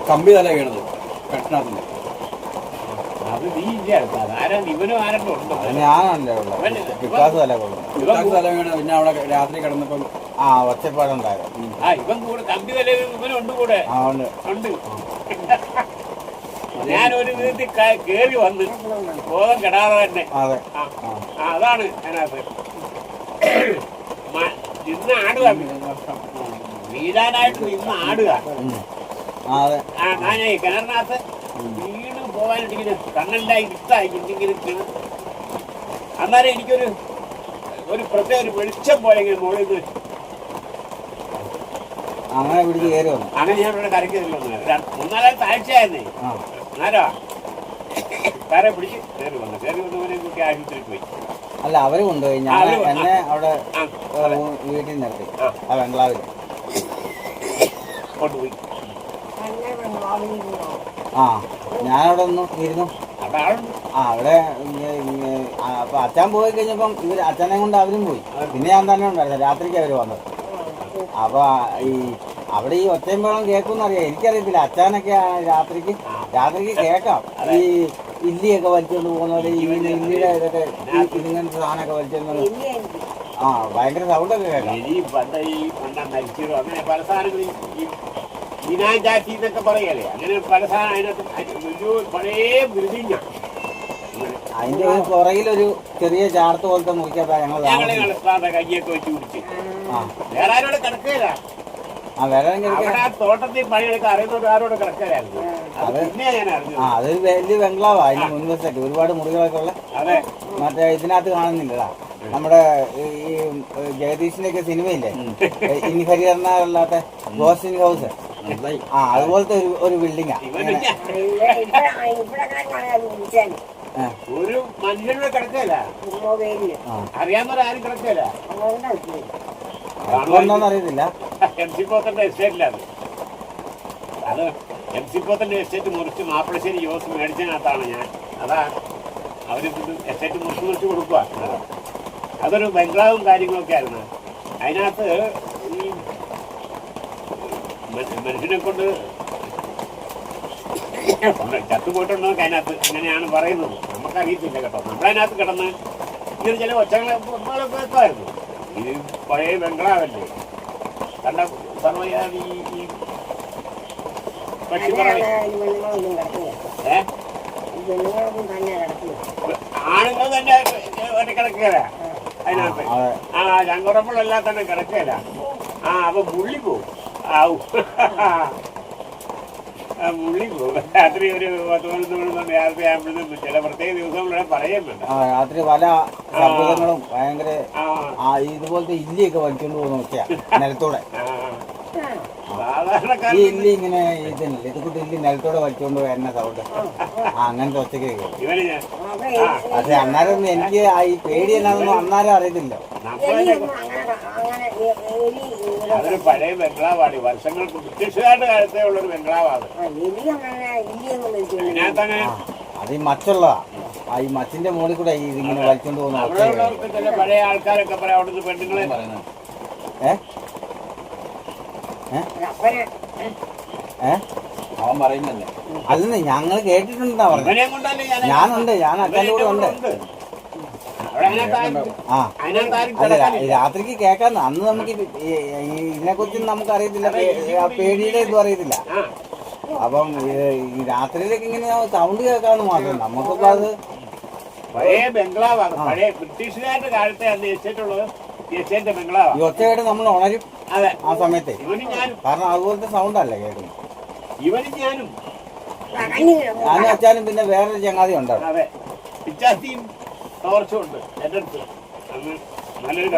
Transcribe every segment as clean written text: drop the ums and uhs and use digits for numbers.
കമ്പി തല വീണത് കെട്ടിനകത്തുനിന്ന്. അത് നീ ഇല്ല, ആരാ ഇവനും ആരൊക്കെ ഉണ്ടോ? ഞാനല്ലേ വികാസ് തല കൊള്ളും. വികാസ് തല വീണ പിന്നെ അവിടെ രാത്രി കിടന്നപ്പം ഒച്ചപ്പാടുണ്ടായിരുന്നു. ഇവൻ കൂടെ കമ്പി തല ഇവനുണ്ട് കൂടെ ഉണ്ട്. ഞാനൊരു വിധത്തിൽ കേറി വന്ന് ബോധം കെടാതെ തന്നെ. അതാണ് അതിനകത്ത് ഇന്ന് ആടുക, വീഴാനായിട്ട് ഇന്ന് ആടുക. ഞാൻ കിണറിനകത്ത് വീണ് പോകാനിട്ടിങ്ങനെ കണ്ണെല്ലാം ഇരുട്ടായി ഇങ്ങനെ. അന്നേരം എനിക്കൊരു പ്രത്യേക ഒരു വെളിച്ചം പോലെ ഇങ്ങനെ മുകളിൽ നിന്ന് അങ്ങനെ ഞാൻ ഇവിടെ കരയ്ക്കതില്ലോ. 3-4 താഴ്ചയായിരുന്നേ. ആരാ കാരെ പിടിച്ച് കയറി വന്നവനെ കൂട്ടി ആശുപത്രിയിൽ പോയി. അല്ല, അവര് കൊണ്ടുപോയി. ഞാൻ എന്നെ അവിടെ വീട്ടിൽ നിർത്തി ബംഗ്ലാവില് കൊണ്ടുപോയി. ഞാനവിടെ ഒന്ന് ഇരുന്നു. അവിടെ അപ്പൊ അച്ഛൻ പോയി കഴിഞ്ഞപ്പം അച്ഛനെ കൊണ്ട് അവരും പോയി. പിന്നെ ഞാൻ തന്നെ ഉണ്ടായിരുന്നു. രാത്രിക്ക് അവര് വന്നത്. അപ്പൊ അവിടെ ഈ ഒച്ചയും വെള്ളം കേൾക്കുമെന്നറിയാം. എനിക്കറിയത്തില്ല. അച്ഛനൊക്കെ രാത്രിക്ക് കേൾക്കാം. ഈ ഇല്ലിയൊക്കെ വലിച്ചുകൊണ്ട് പോകുന്നവര് ഇല്ലിയുടെ ഇതൊക്കെ ഇങ്ങനത്തെ സാധനമൊക്കെ വലിച്ചോണ്ട് ഭയങ്കര സൗണ്ടൊക്കെ കേൾക്കാം. അങ്ങനെ പല സാധനങ്ങളും വിനാജാറ്റി എന്നൊക്കെ പറയല്ലേ, അങ്ങനെ പല സാധനം അതിനകത്ത് പഴയ ബിൽഡിംഗ. അതിന്റെ പുറകിലൊരു ചെറിയ ചാർത്ത് പോലത്തെ മുറിക്കാത്ത ഞങ്ങളെ കയ്യൊക്കെ വെച്ച് കുടിച്ച് വേറെ ആരോട് കിടക്കുകയില്ല. തോട്ടത്തിൽ പണിയെടുക്കാൻ അറിയുന്നവർ ആരോട് കിടക്കുകയായിരുന്നു. അതൊരു വലിയ ബംഗ്ലാവാ. അതിന് മുൻവശത്ത് ഒരുപാട് മുറികളൊക്കെ ഉള്ള. മറ്റേ ഇതിനകത്ത് കാണുന്നില്ലടാ, നമ്മുടെ ഈ ജഗദീഷിന്റെ ഒക്കെ സിനിമയില്ലേ, ഇനി ഹരിഹരനാഥല്ലാത്ത ഗോസ്റ്റ് ഇൻ ഹൗസ്, അതുപോലത്തെ ഒരു ബിൽഡിങ്ങാ. ഒരു മനുഷ്യനോട് കിടക്കല്ല, അറിയാവുന്നവരാരും കിടക്കല്ല. അറിയത്തില്ല. MC പോത്തന്റെ എസ്റ്റേറ്റിലാണ് അത്. MC പോത്തന്റെ എസ്റ്റേറ്റ് മുറിച്ച് മാപ്പിളശ്ശേരി ജോസ് മേടിച്ചതിനകത്താണ് ഞാൻ. അതാ അവര് എസ്റ്റേറ്റ് മുറിച്ച് കൊടുക്കുക. അതൊരു ബംഗ്ലാവും കാര്യങ്ങളൊക്കെ ആയിരുന്നു. അതിനകത്ത് ഈ മനുഷ്യനെ കൊണ്ട് ചത്തുപോയിട്ടുണ്ടോന്നൊക്കെ അതിനകത്ത് അങ്ങനെയാണ് പറയുന്നത്. നമുക്കറിയത്തില്ല കേട്ടോ. നമ്മളതിനകത്ത് കിടന്ന് ഇങ്ങനെ ചില ഒച്ചകളൊക്കെ വെക്കുമായിരുന്നു. ഇത് പഴയ ബംഗ്ലാവല്ലേ, കണ്ട സർവ്വജാതി ഈ പക്ഷിപ്പറവി ആണുങ്ങൾ തന്നെ കിടക്കുകയല്ല അതിനകത്ത്. ചങ്കുറപ്പുകളെല്ലാം തന്നെ കിടക്കുകയല്ല. അപ്പൊ മുള്ളി പോവും. മുള്ളി പോകും. രാത്രി ഒരു 10-11 മണി രാത്രി ആകുമ്പോഴത്തേക്കും ചില പ്രത്യേക ദിവസങ്ങളെ പറയുന്നുണ്ട്. രാത്രി പല ശബ്ദങ്ങളും ഭയങ്കര ഇതുപോലത്തെ ഇല്ലിയൊക്കെ വലിച്ചോണ്ട് പോകുന്ന ഒക്കെയാ നിലത്തൂടെ. ഈ ഇല്ലി ഇങ്ങനെ ഇതില്ല, ഇത് കൂട്ടി ഇല്ലി നിലത്തോടെ വലിച്ചോണ്ട് വരുന്ന സൗണ്ട് അങ്ങനത്തെ ഒച്ചയ്ക്ക് കേൾക്കും. പക്ഷെ അന്നേരം എനിക്ക് ഈ പേടി എന്നാണെന്നും അന്നേരം അറിയത്തില്ല. അതൊരു പഴയ ബംഗ്ലാവാണ്. വർഷങ്ങൾക്ക് ബ്രിട്ടീഷുകാരുടെ കാലത്തേ ഉള്ളൊരു ബംഗ്ലാവാണ്. അത് ഈ മച്ചുള്ളതാ. ഈ മച്ചിന്റെ മുകളിൽ കൂടെ ഇതിങ്ങനെ വലിച്ചോണ്ട് പോകുന്ന അവിടെയുള്ളവർക്ക് ചില പഴയ ആൾക്കാരൊക്കെ പറയാം അവിടുന്ന് പെണ്ണുങ്ങളെ അവൻ പറയുന്നല്ലേ. അല്ലെന്നേ ഞങ്ങൾ കേട്ടിട്ടുണ്ടെന്നാ പറഞ്ഞത്. ഞാനുണ്ട്, ഞാൻ അച്ഛൻ്റെ കൂടെ ഉണ്ട്. രാത്രിക്ക് കേൾക്കാന്ന്. അന്ന് നമുക്ക് ഇതിനെ കുറിച്ച് നമുക്ക് അറിയത്തില്ല, പേടിയുടെ ഇതും അറിയത്തില്ല. അപ്പം ഈ രാത്രിയിലേക്ക് ഇങ്ങനെ സൗണ്ട് കേൾക്കാന്ന് മാത്രം. നമുക്കിപ്പോ അത് പഴയ ബംഗ്ലാവാണ്. പഴയ ബ്രിട്ടീഷുകാരുടെ കാലത്തെ അന്ന് എസ്റ്റേറ്റുള്ളത് എസ്റ്റേറ്റ് ബംഗ്ലാവാണ്. ഈ ഒച്ചയായിട്ട് നമ്മൾ ഉണരും ആ സമയത്ത്. കാരണം അതുപോലത്തെ സൗണ്ടല്ലേ കേൾക്കുന്നത്. ഇവനും ഞാനും വെച്ചാലും പിന്നെ വേറൊരു ചങ്ങാതി ഉണ്ടാവും. അതെ, പിച്ചാത്തിയും ടോർച്ചും ഉണ്ട് എൻ്റെ അടുത്ത്. അന്ന് നല്ലൊരു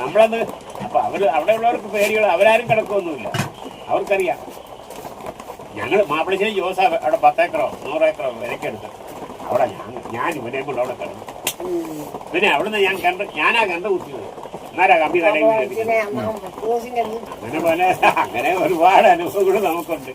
നമ്മളന്ന്. അപ്പൊ അവിടെ ഉള്ളവർക്ക് പേടികൾ, അവരാരും കിടക്കൊന്നുമില്ല. അവർക്കറിയാം. ഞങ്ങൾ മാപ്പിളശ്ശേരി ജോസ് അവിടെ 10 ഏക്കറോ 100 ഏക്കറോ വിലക്കെടുത്ത് അവിടെ ഞാൻ ഇവനെ കൊണ്ട് അവിടെ കിടന്നു. പിന്നെ അവിടുന്ന് ഞാനാ കണ്ട കുത്തിയത്. എന്നാലാ കമ്പി തലയിൽ അങ്ങനെ പോലെ അങ്ങനെ ഒരുപാട് അനുഭവങ്ങൾ നമുക്കുണ്ട്.